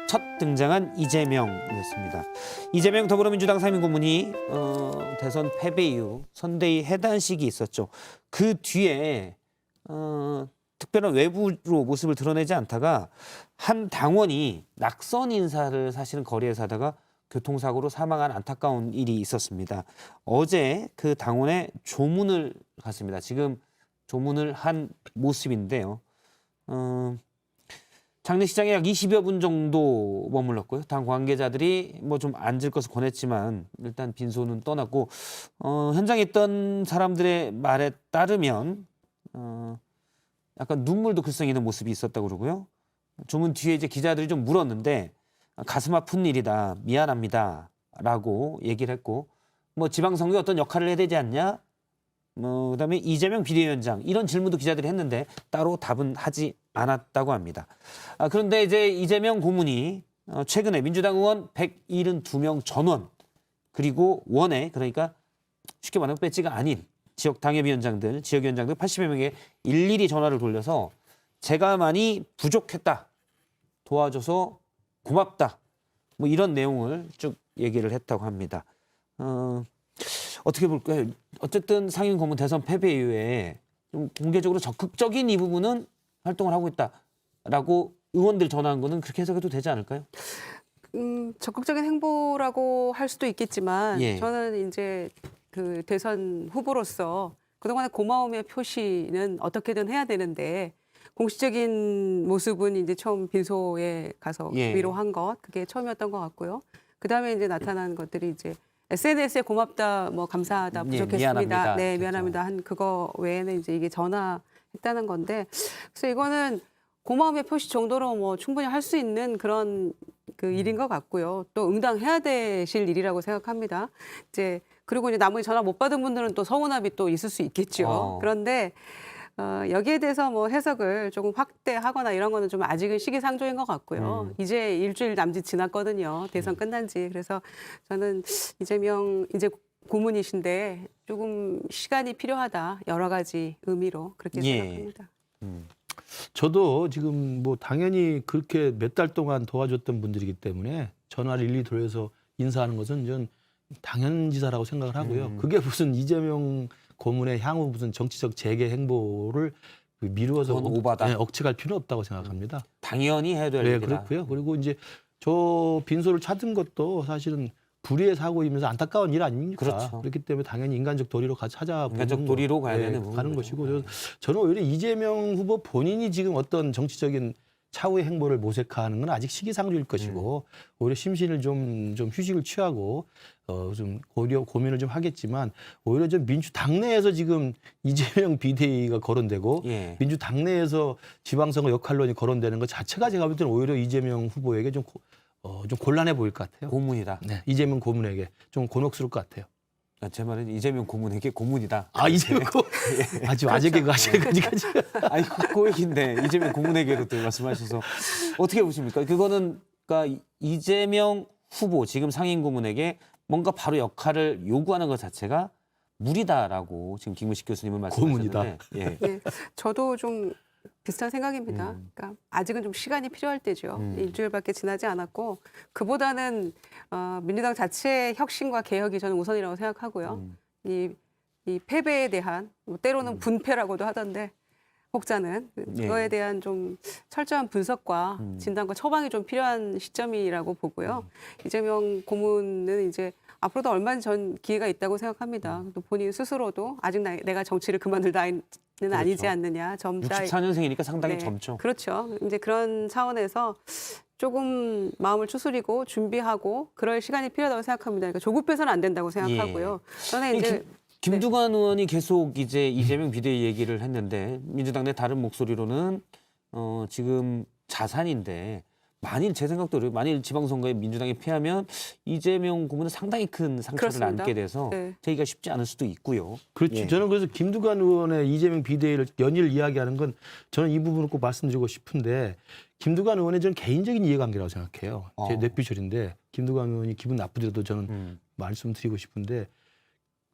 첫 등장한 이재명이었습니다. 이재명 더불어민주당 상임고문이 대선 패배 이후 선대위 해단식이 있었죠. 그 뒤에 특별한 외부로 모습을 드러내지 않다가 한 당원이 낙선 인사를 사실은 거리에서 하다가 교통사고로 사망한 안타까운 일이 있었습니다. 어제 그 당원의 조문을 갔습니다. 지금 조문을 한 모습인데요. 장례식장에 약 20여 분 정도 머물렀고요. 당 관계자들이 뭐 좀 앉을 것을 권했지만 일단 빈소는 떠났고 현장에 있던 사람들의 말에 따르면 약간 눈물도 글썽이는 모습이 있었다고 그러고요. 조문 뒤에 이제 기자들이 좀 물었는데 가슴 아픈 일이다, 미안합니다라고 얘기를 했고 뭐 지방선거에 어떤 역할을 해야 되지 않냐? 그다음에 이재명 비대위원장 이런 질문도 기자들이 했는데 따로 답은 하지 않았다고 합니다. 그런데 이제 이재명 고문이 최근에 민주당 의원 172명 전원 그리고 원외 그러니까 쉽게 말하면 배지가 아닌 지역 당협위원장들, 지역위원장들 80여 명에 일일이 전화를 돌려서 제가 많이 부족했다, 도와줘서 고맙다, 뭐 이런 내용을 쭉 얘기를 했다고 합니다. 어떻게 볼까요? 어쨌든 상임고문 대선 패배 이후에 좀 공개적으로 적극적인 이 부분은 활동을 하고 있다라고 의원들 전화한 거는 그렇게 해석해도 되지 않을까요? 적극적인 행보라고 할 수도 있겠지만 예. 저는 이제 그 대선 후보로서 그동안의 고마움의 표시는 어떻게든 해야 되는데 공식적인 모습은 이제 처음 빈소에 가서 예. 위로한 것 그게 처음이었던 것 같고요. 그다음에 이제 나타난 것들이 이제 SNS에 고맙다, 뭐 감사하다, 예, 부족했습니다. 미안합니다. 네, 그렇죠. 미안합니다. 한 그거 외에는 이제 이게 전화했다는 건데, 그래서 이거는 고마움의 표시 정도로 뭐 충분히 할 수 있는 그런 그 일인 것 같고요. 또 응당해야 되실 일이라고 생각합니다. 이제 그리고 이제 나머지 전화 못 받은 분들은 또 서운함이 또 있을 수 있겠죠. 그런데 여기에 대해서 뭐 해석을 조금 확대하거나 이런 거는 좀 아직은 시기상조인 것 같고요. 이제 일주일 남짓 지났거든요. 대선 끝난 지. 그래서 저는 이재명 이제 고문이신데 조금 시간이 필요하다. 여러 가지 의미로 그렇게 예. 생각합니다. 저도 지금 뭐 당연히 그렇게 몇 달 동안 도와줬던 분들이기 때문에 전화를 일일이 돌려서 인사하는 것은 전 당연지사라고 생각을 하고요. 그게 무슨 이재명 고문의 향후 무슨 정치적 재개 행보를 미루어서 그건 오바다. 억측할 필요는 없다고 생각합니다. 당연히 해야 될 네, 일이다. 그렇고요. 그리고 이제 저 빈소를 찾은 것도 사실은 불의의 사고이면서 안타까운 일 아닙니까? 그렇죠. 그렇기 때문에 당연히 인간적 도리로 찾아보는 인간적 도리로 가야 되는 가는 부분이죠. 것이고 저는 오히려 이재명 후보 본인이 지금 어떤 정치적인 차후의 행보를 모색하는 건 아직 시기상조일 것이고 오히려 심신을 좀 휴식을 취하고 좀 고민을 좀 하겠지만 오히려 좀 민주당 내에서 지금 이재명 비대위가 거론되고 예. 민주당 내에서 지방선거 역할론이 거론되는 것 자체가 제가 볼 때는 오히려 이재명 후보에게 좀 곤란해 보일 것 같아요. 고문이다. 네, 이재명 고문에게 좀 곤혹스러울 것 같아요. 제 말은 이재명 고문에게 고문이다. 이재명 아주 아재 개그 하시는 거지까지. 아니 그 얘기인데 이재명 고문에게로 또 말씀하셔서 어떻게 보십니까? 그거는 그러니까 이재명 후보 지금 상임고문에게 뭔가 바로 역할을 요구하는 것 자체가 무리다라고 지금 김문식 교수님은 말씀하셨는데 예. 네, 저도 좀 비슷한 생각입니다. 그러니까 아직은 좀 시간이 필요할 때죠. 일주일밖에 지나지 않았고 그보다는 민주당 자체의 혁신과 개혁이 저는 우선이라고 생각하고요. 이 패배에 대한 뭐 때로는 분패라고도 하던데 혹자는 그거에 대한 좀 철저한 분석과 진단과 처방이 좀 필요한 시점이라고 보고요. 이재명 고문은 이제 앞으로도 얼마나 전 기회가 있다고 생각합니다. 또 본인 스스로도 아직 내가 정치를 그만둘 나이는 아니지 않느냐. 젊다. 64년생이니까 상당히 네, 젊죠. 그렇죠. 이제 그런 차원에서 조금 마음을 추스리고 준비하고 그럴 시간이 필요하다고 생각합니다. 그러니까 조급해서는 안 된다고 생각하고요. 저는 이제 김두관 의원이 계속 이제 이재명 비대위 얘기를 했는데 민주당 내 다른 목소리로는 지금 자산인데 만일 제 생각도 그래요. 만일 지방선거에 민주당이 패하면 이재명 고문은 상당히 큰 상처를 그렇습니다. 안게 돼서 되기가 쉽지 않을 수도 있고요. 그렇죠. 예. 저는 그래서 김두관 의원의 이재명 비대위를 연일 이야기하는 건 저는 이 부분을 꼭 말씀드리고 싶은데 김두관 의원의 저는 개인적인 이해관계라고 생각해요. 제 뇌피셜인데 김두관 의원이 기분 나쁘더라도 저는 말씀드리고 싶은데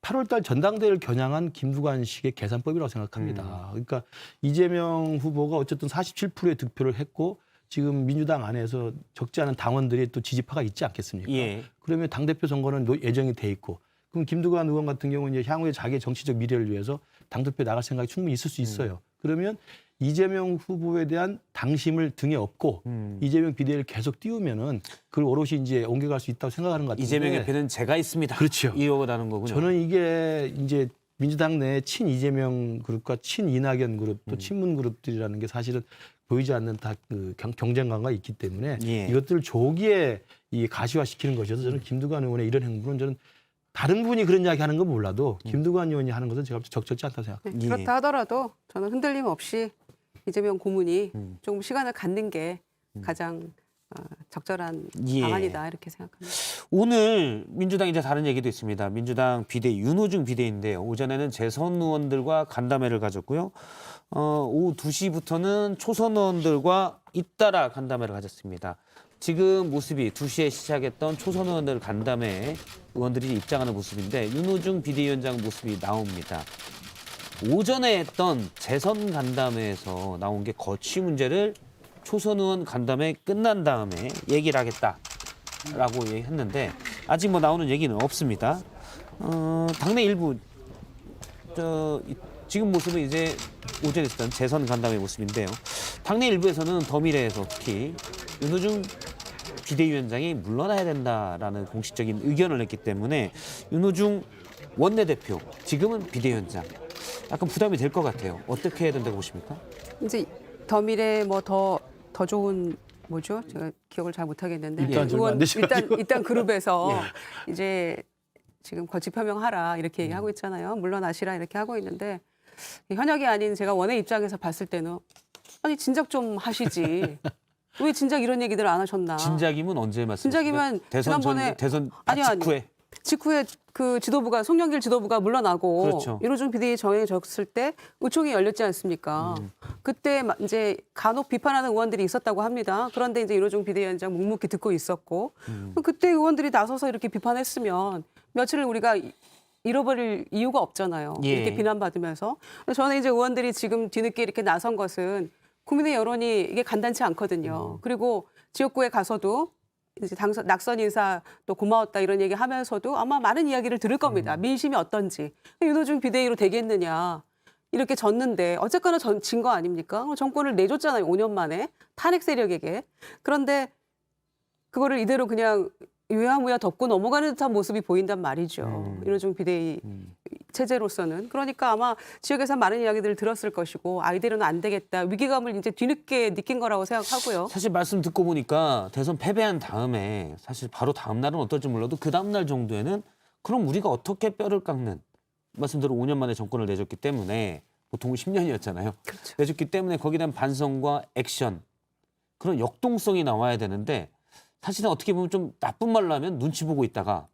8월 달 전당대회를 겨냥한 김두관식의 계산법이라고 생각합니다. 그러니까 이재명 후보가 어쨌든 47%의 득표를 했고 지금 민주당 안에서 적지 않은 당원들이 또 지지파가 있지 않겠습니까? 예. 그러면 당대표 선거는 예정이 돼 있고 그럼 김두관 의원 같은 경우는 이제 향후에 자기의 정치적 미래를 위해서 당대표 나갈 생각이 충분히 있을 수 있어요. 그러면 이재명 후보에 대한 당심을 등에 업고 이재명 비대위를 계속 띄우면은 그걸 오롯이 이제 옮겨갈 수 있다고 생각하는 것 같은데 이재명 옆에는 제가 있습니다. 그렇죠. 이거라는 거군요. 저는 이게 이제 민주당 내 친 이재명 그룹과 친 이낙연 그룹 또 친문 그룹들이라는 게 사실은 보이지 않는 다 그 경쟁관계가 있기 때문에 예. 이것들을 조기에 이 가시화시키는 것이어서 저는 김두관 의원의 이런 행보는 저는 다른 분이 그런 이야기 하는 건 몰라도 김두관 의원이 하는 것은 제가 적절치 않다고 생각합니다. 네, 예. 그렇다 하더라도 저는 흔들림 없이 이재명 고문이 조금 시간을 갖는 게 가장 적절한 예. 방안이다 이렇게 생각합니다. 오늘 민주당 이제 다른 얘기도 있습니다. 민주당 비대위 윤호중 비대위인데요. 오전에는 재선 의원들과 간담회를 가졌고요. 오후 2시부터는 초선 의원들과 잇따라 간담회를 가졌습니다. 지금 모습이 2시에 시작했던 초선 의원들 간담회에 의원들이 입장하는 모습인데 윤호중 비대위원장 모습이 나옵니다. 오전에 했던 재선 간담회에서 나온 게 거취 문제를 초선 의원 간담회 끝난 다음에 얘기를 하겠다라고 했는데 아직 뭐 나오는 얘기는 없습니다. 당내 일부 지금 모습은 이제 오전에 있었던 재선 간담회 모습인데요. 당내 일부에서는 더 미래에서 특히 윤호중 비대위원장이 물러나야 된다라는 공식적인 의견을 냈기 때문에 윤호중 원내대표, 지금은 비대위원장 약간 부담이 될 것 같아요. 어떻게 해야 된다고 보십니까? 이제 더 미래 뭐 더 좋은 뭐죠? 제가 기억을 잘 못하겠는데 일단 얼마 안 되셔가지고. 일단 그룹에서 이제 지금 거취 표명하라 이렇게 얘기하고 있잖아요. 물러나시라 이렇게 하고 있는데 현역이 아닌 제가 원외 입장에서 봤을 때는 아니 진작 좀 하시지. 왜 진작 이런 얘기들 안 하셨나? 진작이면 언제 말씀? 진작이면 대선 전 지난번에 대선 아니, 직후에 직후에 그 지도부가 송영길 지도부가 물러나고 그렇죠. 윤호중 비대위 정해졌을 때 의총이 열렸지 않습니까? 그때 이제 간혹 비판하는 의원들이 있었다고 합니다. 그런데 이제 윤호중 비대위원장 묵묵히 듣고 있었고 그때 의원들이 나서서 이렇게 비판했으면 며칠을 우리가 잃어버릴 이유가 없잖아요. 예. 이렇게 비난받으면서. 저는 이제 의원들이 지금 뒤늦게 이렇게 나선 것은 국민의 여론이 이게 간단치 않거든요. 그리고 지역구에 가서도 이제 낙선 인사 또 고마웠다 이런 얘기 하면서도 아마 많은 이야기를 들을 겁니다. 민심이 어떤지. 윤호중 비대위로 되겠느냐. 이렇게 졌는데 어쨌거나 진 거 아닙니까? 정권을 내줬잖아요. 5년 만에 탄핵 세력에게. 그런데 그거를 이대로 그냥 유야무야 덮고 넘어가는 듯한 모습이 보인단 말이죠. 윤호중 비대위 체제로서는. 그러니까 아마 지역에서 많은 이야기들을 들었을 것이고 아이들은 안 되겠다. 위기감을 이제 뒤늦게 느낀 거라고 생각하고요. 사실 말씀 듣고 보니까 대선 패배한 다음에 사실 바로 다음 날은 어떨지 몰라도 그 다음 날 정도에는 그럼 우리가 어떻게 뼈를 깎는 말씀대로 5년 만에 정권을 내줬기 때문에 보통은 10년이었잖아요. 그렇죠. 내줬기 때문에 거기에 대한 반성과 액션 그런 역동성이 나와야 되는데 사실은 어떻게 보면 좀 나쁜 말로 하면 눈치 보고 있다가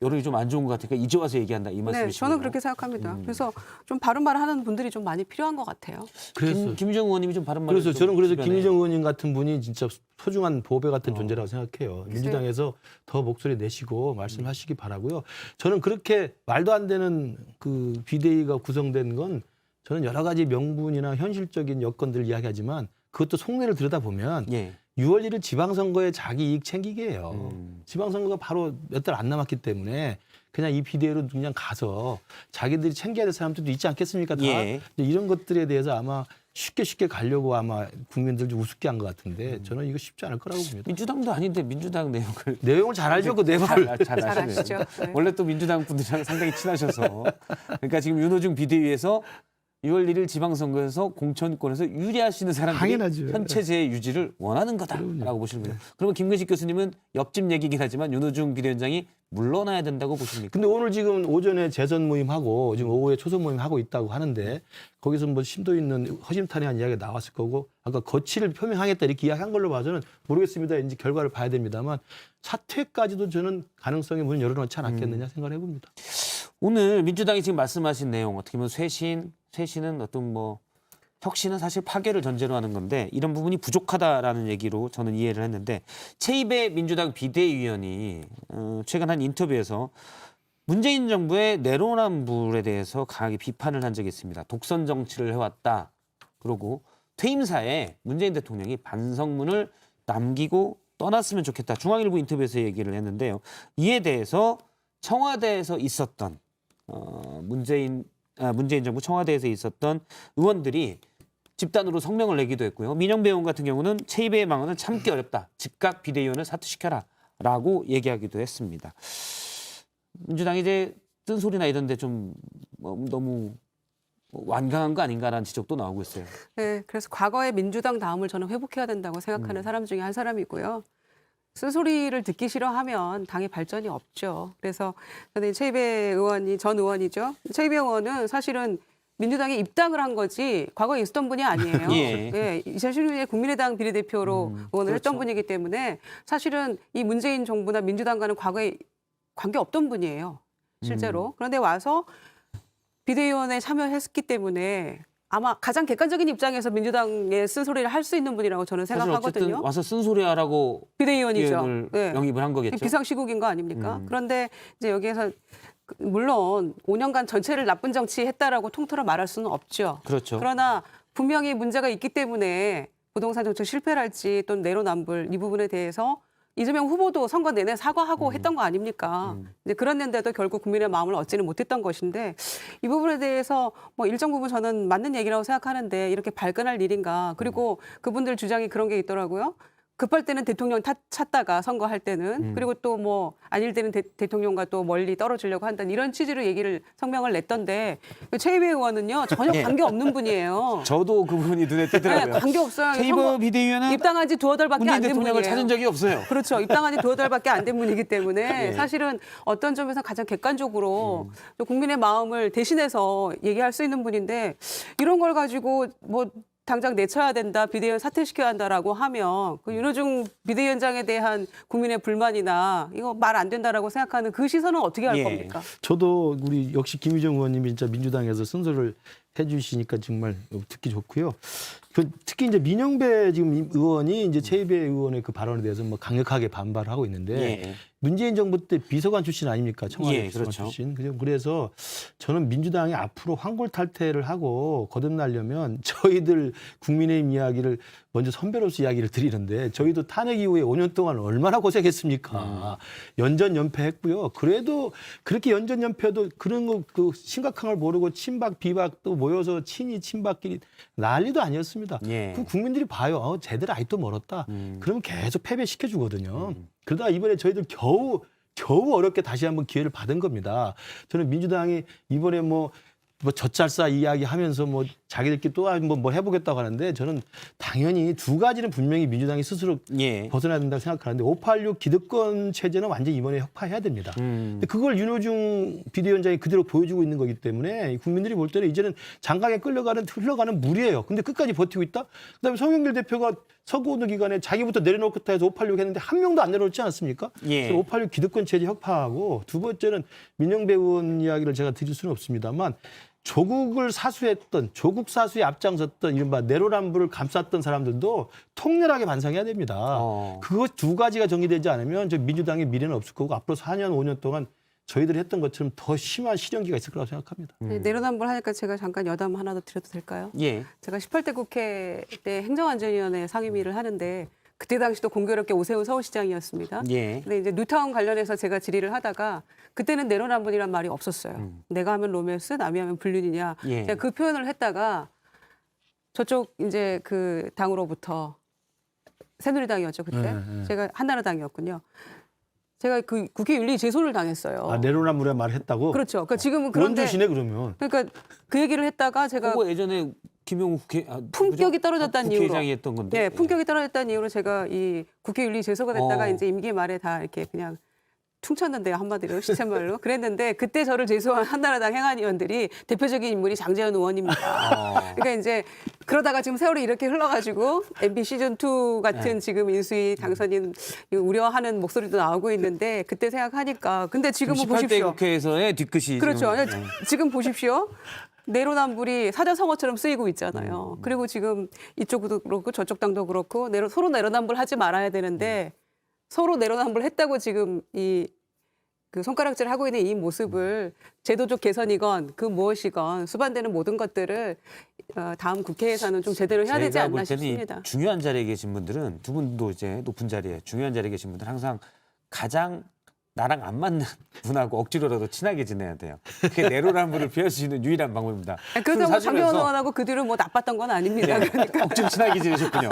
여론이 좀 안 좋은 것 같으니까 이제 와서 얘기한다 이 말씀이시죠? 네, 저는 그렇게 생각합니다. 그래서 좀 바른 말 하는 분들이 좀 많이 필요한 것 같아요. 그래서 김유정 의원님이 좀 바른 말을 그래서 좀 저는 그래서 주변에. 김희정 의원님 같은 분이 진짜 소중한 보배 같은 존재라고 생각해요. 민주당에서 더 목소리 내시고 말씀하시기 바라고요. 저는 그렇게 말도 안 되는 그 비대위가 구성된 건 저는 여러 가지 명분이나 현실적인 여건들을 이야기하지만 그것도 속내를 들여다보면 예. 6월 1일 지방선거에 자기 이익 챙기게예요. 지방선거가 바로 몇 달 안 남았기 때문에 그냥 이 비대위로 그냥 가서 자기들이 챙겨야 될 사람들도 있지 않겠습니까? 다 예. 이런 것들에 대해서 아마 쉽게 가려고 아마 국민들 좀 우습게 한 것 같은데 저는 이거 쉽지 않을 거라고 봅니다. 민주당도 아닌데 민주당 내용을 내용을 잘 알죠, 그 내용을. 잘 잘 아시네요. 아시죠? 네. 원래 또 민주당 분들이랑 상당히 친하셔서 그러니까 지금 윤호중 비대위에서 6월 1일 지방선거에서 공천권에서 유리하시는 사람들이 당연하죠. 현 체제의 유지를 원하는 거다라고 보시는 거예요. 그러면 김근식 교수님은 옆집 얘기긴 하지만 윤호중 비대위원장이 물러나야 된다고 보십니까? 근데 오늘 지금 오전에 재선 모임하고 지금 오후에 초선 모임 하고 있다고 하는데 거기서 뭐 심도 있는 허심탄회한 이야기가 나왔을 거고 아까 거취를 표명하겠다 이렇게 이야기한 걸로 봐서는 모르겠습니다. 이제 결과를 봐야 됩니다만 사퇴까지도 저는 가능성이 문 열어놓지 않았겠느냐 생각을 해봅니다. 오늘 민주당이 지금 말씀하신 내용 어떻게 보면 쇄신은 어떤 뭐 혁신은 사실 파괴를 전제로 하는 건데 이런 부분이 부족하다라는 얘기로 저는 이해를 했는데 최이배 민주당 비대위원이 최근 한 인터뷰에서 문재인 정부의 내로남불에 대해서 강하게 비판을 한 적이 있습니다. 독선 정치를 해왔다. 그러고 퇴임사에 문재인 대통령이 반성문을 남기고 떠났으면 좋겠다. 중앙일보 인터뷰에서 얘기를 했는데요. 이에 대해서 청와대에서 있었던 문재인 정부 청와대에서 있었던 의원들이 집단으로 성명을 내기도 했고요. 민영배 의원 같은 경우는 최이배의 망언은 참기 어렵다. 즉각 비대위원을 사퇴시켜라라고 얘기하기도 했습니다. 민주당이 이제 뜬소리나 이런 데 좀 너무 완강한 거 아닌가라는 지적도 나오고 있어요. 네, 그래서 과거의 민주당 다음을 저는 회복해야 된다고 생각하는 사람 중에 한 사람이고요. 쓴소리를 듣기 싫어하면 당의 발전이 없죠. 그래서 저는 최이배 의원이 전 의원이죠. 최이배 의원은 사실은 민주당에 입당을 한 거지 과거에 있었던 분이 아니에요. 예. 예, 2016년에 국민의당 비례대표로 의원을 했던 그렇죠. 분이기 때문에 사실은 이 문재인 정부나 민주당과는 과거에 관계 없던 분이에요. 실제로. 그런데 와서 비대위원회에 참여했기 때문에 아마 가장 객관적인 입장에서 민주당에 쓴소리를 할 수 있는 분이라고 저는 사실 어쨌든 생각하거든요. 와서 쓴소리하라고 비대위원이죠. 의원을 네. 영입을 한 거겠죠. 비상시국인 거 아닙니까? 그런데 이제 여기에서 물론 5년간 전체를 나쁜 정치했다라고 통틀어 말할 수는 없죠. 그렇죠. 그러나 분명히 문제가 있기 때문에 부동산 정책 실패를 할지 또는 내로남불 이 부분에 대해서 이재명 후보도 선거 내내 사과하고 했던 거 아닙니까? 이제 그랬는데도 결국 국민의 마음을 얻지는 못했던 것인데 이 부분에 대해서 뭐 일정 부분 저는 맞는 얘기라고 생각하는데 이렇게 발끈할 일인가? 그리고 그분들 주장이 그런 게 있더라고요. 급할 때는 대통령 찾다가 선거할 때는 그리고 또 뭐 아닐 때는 대통령과 또 멀리 떨어지려고 한다는 이런 취지로 성명을 냈던데 최이배 의원은요 전혀 예. 관계 없는 분이에요. 저도 그 부분이 눈에 띄더라고요. 네, 관계 없어요. 최이배 비대위원은 입당한 지 두어 달밖에 문재인 안 된 대통령을 분이에요. 찾은 적이 없어요. 그렇죠. 입당한 지 두어 달밖에 안 된 분이기 때문에 예. 사실은 어떤 점에서 가장 객관적으로 또 국민의 마음을 대신해서 얘기할 수 있는 분인데 이런 걸 가지고 뭐 당장 내쳐야 된다, 비대위원 사퇴시켜야 한다라고 하면 그 윤호중 비대위원장에 대한 국민의 불만이나 이거 말 안 된다라고 생각하는 그 시선은 어떻게 할 예. 겁니까? 저도 우리 역시 김유정 의원님이 진짜 민주당에서 쓴소리를 해주시니까 정말 듣기 좋고요. 특히 이제 민영배 지금 의원이 이제 최이배 의원의 그 발언에 대해서 뭐 강력하게 반발을 하고 있는데 예. 문재인 정부 때 비서관 출신 아닙니까? 청와대 예, 비서관 그렇죠. 출신. 그래서 저는 민주당이 앞으로 환골탈태를 하고 거듭나려면 저희들 국민의힘 이야기를 먼저 선배로서 이야기를 드리는데 저희도 탄핵 이후에 5년 동안 얼마나 고생했습니까? 연전연패했고요. 그래도 그렇게 연전연패도 그런 거 그 심각한 걸 모르고 친박 비박 또 모여서 친이 친박끼리 난리도 아니었습니다. 예. 그 국민들이 봐요. 쟤들 아직도 멀었다. 그러면 계속 패배시켜 주거든요. 그러다 이번에 저희들 겨우 어렵게 다시 한번 기회를 받은 겁니다. 저는 민주당이 이번에 뭐 젖잘싸 이야기하면서 뭐 자기들끼리 또 뭐 해보겠다고 하는데 저는 당연히 두 가지는 분명히 민주당이 스스로 예. 벗어나야 된다고 생각하는데 586 기득권 체제는 완전히 이번에 혁파해야 됩니다. 근데 그걸 윤호중 비대위원장이 그대로 보여주고 있는 거기 때문에 국민들이 볼 때는 이제는 장강에 흘러가는 물이에요. 근데 끝까지 버티고 있다. 그다음에 송영길 대표가 선거운동 기간에 자기부터 내려놓겠다 해서 586 했는데 한 명도 안 내려놓지 않았습니까? 예. 그래서 586 기득권 체제 혁파하고 두 번째는 민영배 의원 이야기를 제가 드릴 수는 없습니다만 조국을 사수했던 조국 사수에 앞장섰던 이른바 내로남불을 감쌌던 사람들도 통렬하게 반성해야 됩니다. 그거 두 가지가 정리되지 않으면 저 민주당의 미래는 없을 거고 앞으로 4년 5년 동안 저희들이 했던 것처럼 더 심한 실현기가 있을 거라고 생각합니다. 네, 내로남불 하니까 제가 잠깐 여담 하나 더 드려도 될까요? 예. 제가 18대 국회 때 행정안전위원회 상임위를 하는데 그때 당시도 공교롭게 오세훈 서울시장이었습니다. 예. 근데 이제 뉴타운 관련해서 제가 질의를 하다가 그때는 내로남불이란 말이 없었어요. 내가 하면 로맨스, 남이 하면 불륜이냐. 예. 제가 그 표현을 했다가 저쪽 이제 그 당으로부터 새누리당이었죠 그때. 네. 제가 한나라당이었군요. 제가 그 국회 윤리 제소를 당했어요. 아, 내로남불에 말을 했다고? 그렇죠. 그러니까 지금은 그런데 원조시네 그러면. 그러니까 그 얘기를 했다가 제가 그거 예전에 김용우 품격이 떨어졌다는 이유로. 국회의장이 했던 건데. 네, 품격이 떨어졌다는 이유로 제가 이 국회 윤리 제소가 됐다가 어. 이제 임기 말에 다 이렇게 그냥 퉁쳤는데요, 한마디로 시쳇말로. 그랬는데 그때 저를 제소한 한나라당 행안위원들이 대표적인 인물이 장재현 의원입니다. 그러니까 이제 그러다가 지금 세월이 이렇게 흘러가지고 MB 시즌 2 같은 지금 인수위 당선인 우려하는 목소리도 나오고 있는데 그때 생각하니까 근데 지금은 18대 보십시오. 국회에서의 뒤끝이 그렇죠. 지금, 지금 보십시오. 내로남불이 사자성어처럼 쓰이고 있잖아요. 그리고 지금 이쪽도 그렇고 저쪽 당도 그렇고 서로 내로남불 하지 말아야 되는데 서로 내로남불 했다고 지금 이 그 손가락질 하고 있는 이 모습을 제도적 개선이건 그 무엇이건 수반되는 모든 것들을 다음 국회에서는 좀 제대로 해야 되지 제가 볼 않나 때는 이 싶습니다. 중요한 자리에 계신 분들은 두 분도 이제 높은 자리에 중요한 자리에 계신 분들 항상 가장 나랑 안 맞는 분하고 억지로라도 친하게 지내야 돼요. 그게 내로라는 분을 피할 수 있는 유일한 방법입니다. 그래서 뭐 술 장경원 사주면서 의원하고 그 뒤로 뭐 나빴던 건 아닙니다. 네, 그러니까. 억지로 친하게 지내셨군요.